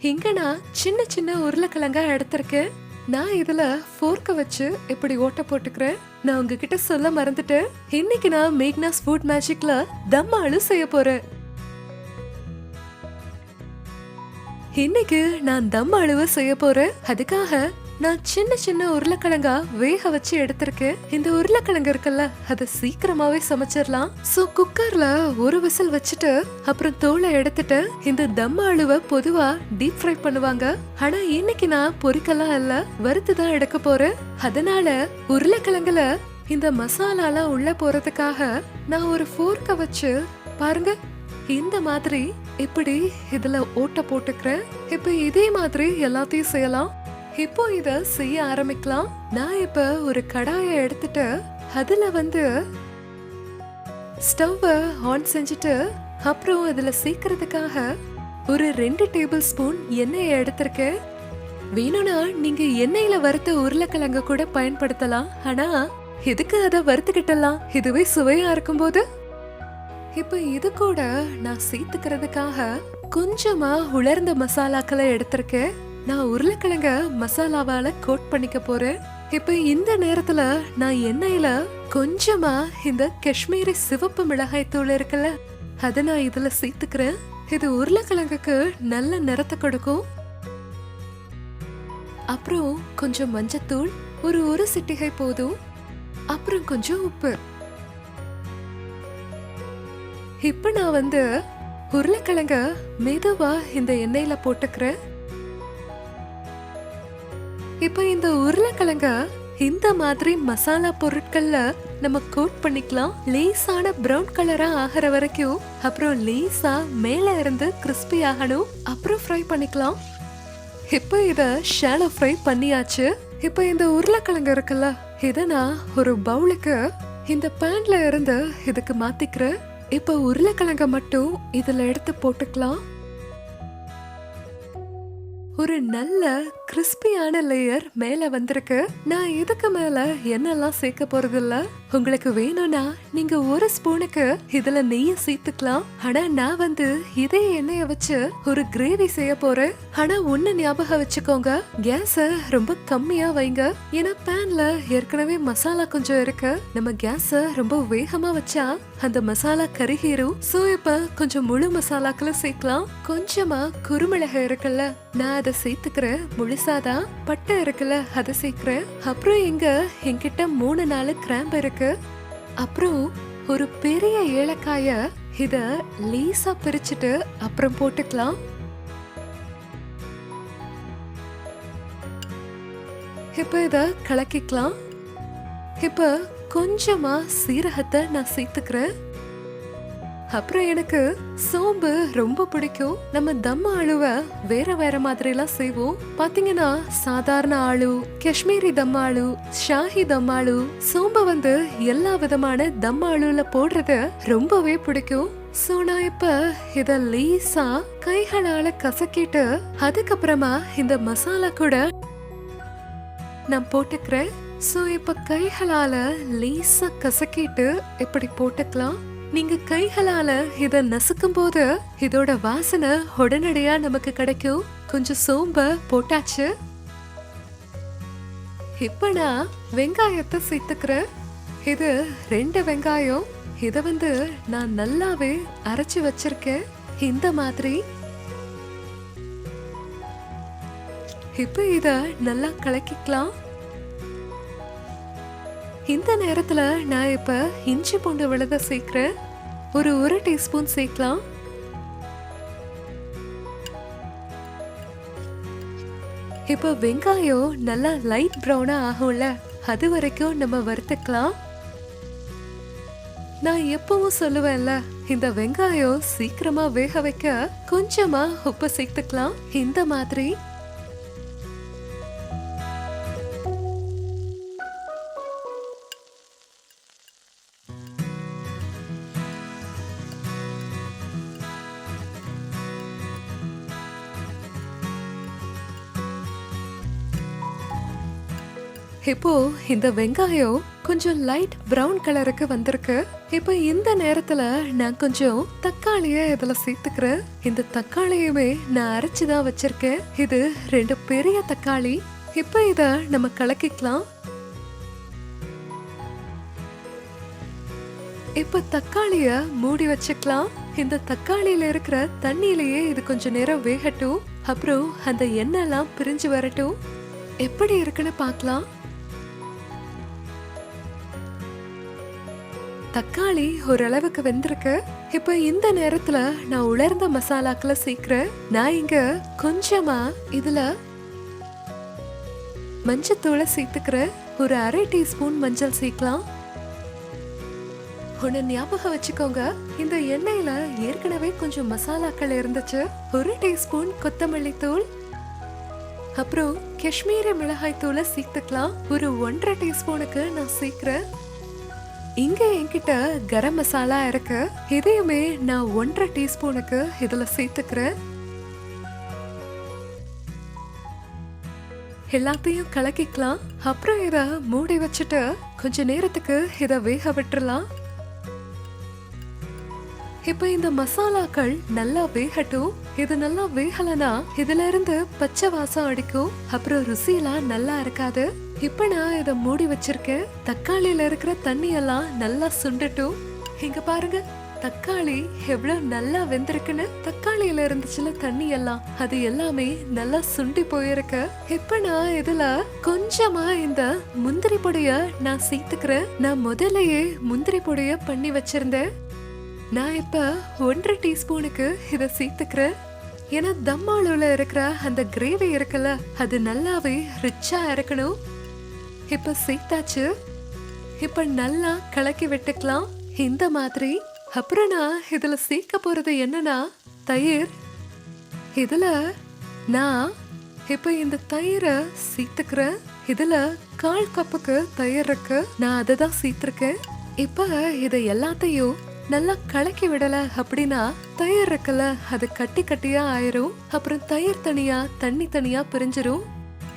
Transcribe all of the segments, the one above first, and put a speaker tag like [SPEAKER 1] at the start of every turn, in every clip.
[SPEAKER 1] இங்க நான் சின்ன சின்ன உருளைக்கிழங்கா எடுத்திருக்கேன். நான் இதுல ஃபோர்க்க வச்சு இப்படி ஓட்ட போட்டுக்கிறேன். நான் உங்ககிட்ட சொல்ல மறந்துட்டேன். இன்னைக்கு நான் மேக்னாஸ் ஃபுட் மேஜிக்ல தம் ஆலு செய்ய போறேன். இன்னைக்கு நான் தம் ஆலுவை செய்ய போறேன். அதுக்காக நான் சின்ன சின்ன உருளைக்கிழங்கா வேக வச்சு எடுத்திருக்கேன். இந்த உருளைக்கிழங்கு இருக்குல்ல, அதை சீக்கிரமாவே சமைச்சிடலாம். சோ குக்கர்ல ஒரு விசில் வச்சுட்டு அப்புறம் தோலை எடுத்துட்டு இந்த தம் ஆலுவை பொதுவா டீப் ஃப்ரை பண்ணுவாங்க. ஆனா இன்னைக்கு நான் பொரிக்கலாம் இல்ல, வறுத்து தான் எடுக்க போறேன். அதனால உருளைக்கிழங்குல இந்த மசாலால உள்ள போறதுக்காக நான் ஒரு ஃபோர்க்க வச்சு பாருங்க இந்த மாதிரி இப்படி இதுல ஓட்ட போட்டுக்கிறேன். இப்ப இதே மாதிரி எல்லாத்தையும் செய்யலாம். இப்போ இத செய்ய ஆரம்பிக்கலாம். நான் இப்ப ஒரு கடாயை எடுத்துட்டு அதுல ஸ்டவ் ஆன் செஞ்சுட்டு அப்புறம் அதுல சீக்கிரத்துக்காக ஒரு 2 டேபிள் ஸ்பூன் எண்ணெயை எடுத்திருக்கேன். வேணும்னா நீங்க எண்ணெயில வறுத்த உருளைக்கிழங்கு கூட பயன்படுத்தலாம். ஆனா எதுக்கு அதை வறுத்துக்கிட்டலாம், இதுவே சுவையா இருக்கும் போது. இப்ப இது கூட நான் சேர்த்துக்கிறதுக்காக கொஞ்சமா உலர்ந்த மசாலாக்களை எடுத்திருக்கேன். நான் உருளைக்கிழங்க மசாலாவால கோட் பண்ணிக்க போறேன். இப்ப இந்த நேரத்துல நான் எண்ணெயில கொஞ்சமா இந்த காஷ்மீரி சிவப்பு மிளகாய் தூள் இருக்குல்ல, அதை நான் இதுல சேர்த்துக்கிறேன். இது உருளைக்கிழங்குக்கு நல்ல நிறத்தை கொடுக்கும். அப்புறம் கொஞ்சம் மஞ்சத்தூள், ஒரு சிட்டிகை போதும். அப்புறம் கொஞ்சம் உப்பு. இப்ப நான் உருளைக்கிழங்க மெதுவா இந்த எண்ணெயில போட்டுக்கிறேன். இப்ப இந்த உருளைக்கிழங்க இந்த மாதிரி மசாலா பொருட்கள்ல நம்ம கோட் பண்ணிக்கலாம். லேசான பிரவுன் கலரா ஆகிற வரைக்கும், அப்புறம் லேசா மேல இருந்து கிறிஸ்பி ஆகணும். அப்புறம் ஃப்ரை பண்ணிக்கலாம். இப்ப இத ஷாலோ ஃப்ரை பண்ணியாச்சு. இப்ப இந்த உருளைக்கிழங்கு இருக்குல்ல, இத நான் ஒரு பவுலுக்கு இந்த பேன்ல இருந்து இதுக்கு மாத்திக்கிறேன். இப்ப உருளைக்கிழங்க மட்டும் இதுல எடுத்து போட்டுக்கலாம். ஒரு நல்ல கிறிஸ்பியான லேயர் மேல வந்திருக்கு. நான் இதுக்கு மேல எண்ணெல்லாம் சேர்க்க போறது இல்ல. உங்களுக்கு வேணும்னா நீங்க ஒரு ஸ்பூனுக்கு இதுல நெய்ய சேர்த்துக்கலாம். ஆனா நான் இதே எண்ணெய வச்சு ஒரு கிரேவி செய்ய போறேன். ஆனா ஒண்ணு ஞாபகம் வச்சுக்கோங்க, கேஸ ரொம்ப கம்மியா வைங்க. ஏன்னா பேன்ல ஏற்கனவே மசாலா கொஞ்சம் இருக்கு. நம்ம கேஸ ரொம்ப வேகமா வச்சா அந்த மசாலா கருகிரும். சோ இப்ப கொஞ்சம் முழு மசாலாக்களை சேர்க்கலாம். கொஞ்சமா குருமிளகு இருக்குல்ல, நான் அதை சேர்த்துக்கிறேன். முழுசாதான். பட்டை இருக்குல்ல, அதை சேர்க்கிறேன். அப்புறம் என்கிட்ட 3-4 கிராம்பு இருக்கு. அப்புறம் ஒரு பெரிய ஏலக்காய இத லேசா பிரிச்சுட்டு அப்புறம் போட்டுக்கலாம். இப்ப இத கலக்கிக்கலாம். இப்ப கொஞ்சமா சீரகத்தை நான் சேர்த்துக்கிறேன். அப்புறம் எனக்கு சோம்பு ரொம்ப பிடிக்கும். நம்ம தம் ஆலுவை வேற வேற மாதிரி எல்லாம் செய்வோம். பாத்தீங்கன்னா சாதாரண ஆலு, காஷ்மீரி தம் ஆலு, ஷாஹி தம் ஆலு, சோம்பு எல்லா விதமான தம் ஆலுல போடுறது ரொம்பவே பிடிக்கும். சோ நான் இப்ப இத லேசா கைகளால கசக்கிட்டு அதுக்கப்புறமா இந்த மசாலா கூட நான் போட்டுக்கிறேன். சோ இப்ப கைகளால லேசா கசக்கிட்டு இப்படி போட்டுக்கலாம். நீங்க கைகளால இத நசுக்கும் போது இதோட வாசனை உடனடியா நமக்கு கிடைக்கும். கொஞ்சம் சோம்ப போட்டாச்சு. இப்ப நான் வெங்காயத்தை சேர்த்துக்கிறேன். இது 2 வெங்காயம். இத நான் நல்லாவே அரைச்சு வச்சிருக்கேன் இந்த மாதிரி. இப்ப இத நல்லா கலக்கிக்கலாம். இந்த நேரத்துல நான் இப்ப இஞ்சி பூண்டு விழுத சேர்க்கிறேன். ஒரு டீஸ்பூன் சேர்க்கலாம். இப்ப வெங்காயம் நல்லா லைட் ப்ரௌனா ஆகும்ல, அது வரைக்கும் நம்ம வறுத்துக்கலாம். நான் எப்பவும் சொல்லுவேன்ல, இந்த வெங்காயம் சீக்கிரமா வேக வைக்க கொஞ்சமா உப்பு சேர்த்துக்கலாம். இந்த மாதிரி இப்போ இந்த வெங்காயம் கொஞ்சம் லைட் பிரவுன் கலருக்கு வந்திருக்கு. இப்ப இந்த நேரத்துல நான் கொஞ்சம் தக்காளிய இதுல சேர்த்துக்கிறேன். இந்த தக்காளியுமே நான் அரைச்சுதான் வச்சிருக்கேன். இது 2 பெரிய தக்காளி. இப்ப இத நம்ம கலக்கிக்கலாம். இப்ப தக்காளிய மூடி வச்சுக்கலாம். இந்த தக்காளியில இருக்கிற தண்ணியிலேயே இது கொஞ்ச நேரம் வேகட்டும். அப்புறம் அந்த எண்ணெய் எல்லாம் பிரிஞ்சு வரட்டும். எப்படி இருக்குன்னு பார்க்கலாம். தக்காளி ஓரளவுக்கு வெந்திருக்கு. இப்ப இந்த நேரத்துல நான் உலர்ந்த மசாலாக்களை சேர்க்கிறேன். நான் இங்க கொஞ்சமா இதுல மஞ்சத்தூளை சேர்த்துக்கிறேன். ஒரு 1/2 டீஸ்பூன் மஞ்சள் சேர்க்கலாம். ஒன்னு ஞாபகம் வச்சுக்கோங்க, இந்த எண்ணெயில ஏற்கனவே கொஞ்சம் மசாலாக்கள் இருந்துச்சு. 1 டீஸ்பூன் கொத்தமல்லி தூள், அப்புறம் காஷ்மீரி மிளகாய் தூளை சேர்த்துக்கலாம். ஒரு 1/2 டீஸ்பூனுக்கு நான் சேர்க்கிறேன். இங்க என்கிட்ட கரம் மசாலா இருக்கு. இதையுமே நான் 1/2 டீஸ்பூனுக்கு இதுல சேர்த்துக்கிறேன். எல்லாத்தையும் கலக்கிக்கலாம். அப்புறம் இத மூடி வச்சுட்டு கொஞ்ச நேரத்துக்கு இத வேக விட்டுறலாம். இப்ப இந்த மசாலாக்கள் நல்லா வேகட்டும். இது நல்லா வேகலனா இதுல இருந்து பச்சை வாசம் அடிக்கும். அப்புறம் ருசியெல்லாம் நல்லா இருக்காது. இப்ப நான் இத மூடி வச்சிருக்கேன். தக்காளியில இருக்கிற தண்ணி எல்லாம் நல்லா சுண்டட்டும். இங்க பாருங்க, தக்காளி எவ்வளவு நல்லா வெந்திருக்குன்னு. தக்காளியில இருந்துச்சுல தண்ணி எல்லாம், அது எல்லாமே நல்லா சுண்டி போயிருக்கு. இப்ப நான் இதுல கொஞ்சமா இந்த முந்திரி பொடிய நான் சேர்த்துக்கிறேன். நான் முதல்லயே முந்திரி பொடிய பண்ணி வச்சிருந்தேன். நான் இப்ப 1/2 டீஸ்பூனுக்கு இத சேர்த்துக்கிறேன். ஏன்னா தம் ஆலூல இருக்கிற அந்த கிரேவி இருக்குல்ல, அது நல்லாவே ரிச்சா இருக்கணும். இப்ப சேர்த்தாச்சு. இப்ப நல்லா கலக்கி விட்டுக்கலாம் இந்த மாதிரி. அப்புறம் நான் இதுல சேர்க்க போறது என்னன்னா தயிர். இதுல நான் இப்ப இந்த தயிரை சேர்த்துக்கிறேன். இதுல 1/4 கப்புக்கு தயிர் இருக்கு. நான் அதை தான் சேர்த்திருக்கேன். இப்ப இத எல்லாத்தையும் நல்லா கலக்கி விடல அப்படின்னா தயிர் இருக்குல்ல, அது கட்டி கட்டியா ஆயிரும். அப்புறம் தயிர் தனியா தண்ணி தனியா பிரிஞ்சிரும்.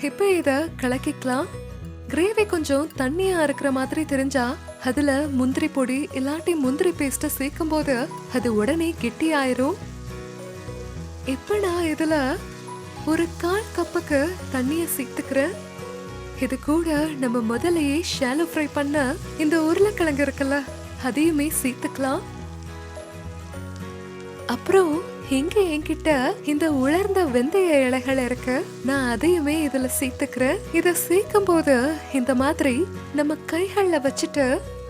[SPEAKER 1] இப்ப இத கலக்கிக்கலாம். கிரேவி கொஞ்சம் தண்ணியா இருக்கிற மாதிரி தெரிஞ்சா அதுல முந்திரி பொடி இல்லாட்டி முந்திரி பேஸ்ட சேர்க்கும் போது அது உடனே கெட்டி ஆயிரும். இப்ப நான் இதுல ஒரு 1/4 கப்புக்கு தண்ணிய சேர்த்துக்கிறேன். இது கூட நம்ம முதலையே ஷாலோ ஃப்ரை பண்ண இந்த உருளைக்கிழங்கு இருக்குல்ல, அதையுமே சேர்த்துக்கலாம். அப்புறம் இங்க என்கிட்ட இந்த உலர்ந்த வெந்தய இலைகள் இருக்கு. நான் அதையுமே இதுல சேர்த்துக்கிறேன். இத சேர்க்கும் போது இந்த மாதிரி நம்ம கைகள்ல வச்சுட்டு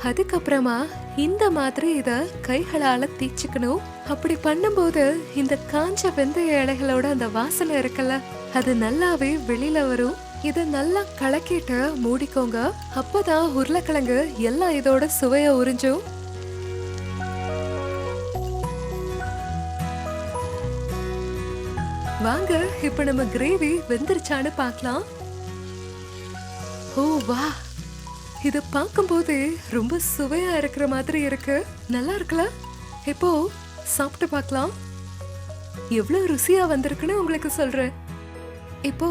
[SPEAKER 1] அதுக்கப்புறமா இந்த மாதிரி இத கைகளால தேய்ச்சிக்கணும். அப்படி பண்ணும்போது இந்த காஞ்ச வெந்தய இலைகளோட அந்த வாசனை இருக்குல்ல, அது நல்லாவே வெளியில வரும். இத நல்லா கலக்கிட்டு மூடிக்கோங்க. அப்பதான் உருளைக்கிழங்கு எல்லாம் இதோட சுவைய உறிஞ்சும். வாங்க இப்ப நம்ம கிரேவி வெந்துருச்சான்னு பார்க்கலாம். ஓ வா, இத பார்க்கும்போது ரொம்ப சுவையா இருக்கிற மாதிரி இருக்கு. நல்லா இருக்குல்ல? இப்போ சாப்பிட்டு பார்க்கலாம். எவ்வளவு ருசியா வந்திருக்குன்னு உங்களுக்கு சொல்றேன். இப்போ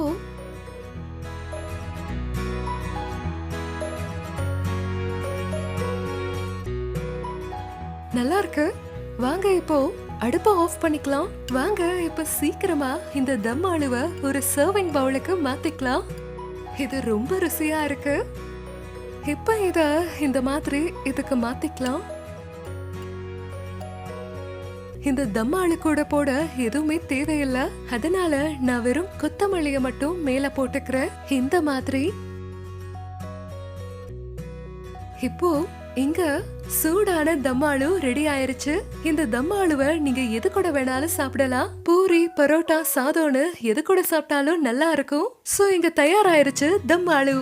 [SPEAKER 1] நல்லா இருக்கு. வாங்க இப்போ அடுப்பை ஆஃப் பண்ணிக்கலாம். வாங்க இப்ப சீக்கிரமா இந்த தம் ஆலுவை ஒரு சர்விங் பவுலுக்கு மாத்திக்கலாம். இது ரொம்ப ருசியா இருக்கு. இப்ப இத இந்த மாதிரி இதுக்கு மாத்திக்கலாம். இந்த தம் ஆலு கூட போட எதுவுமே தேவையில்லை. அதனால நான் வெறும் கொத்தமல்லிய மட்டும் மேல போட்டுக்கிறேன் இந்த மாதிரி. இப்போ இங்க சூடான தம் ஆலு ரெடி ஆயிருச்சு. இந்த தம் ஆலுவை நீங்க எது கூட வேணாலும் சாப்பிடலாம். பூரி, பரோட்டா, சாதம்னு எது கூட சாப்பிட்டாலும் நல்லா இருக்கும். சோ இங்க தயாராயிருச்சு தம் ஆலு.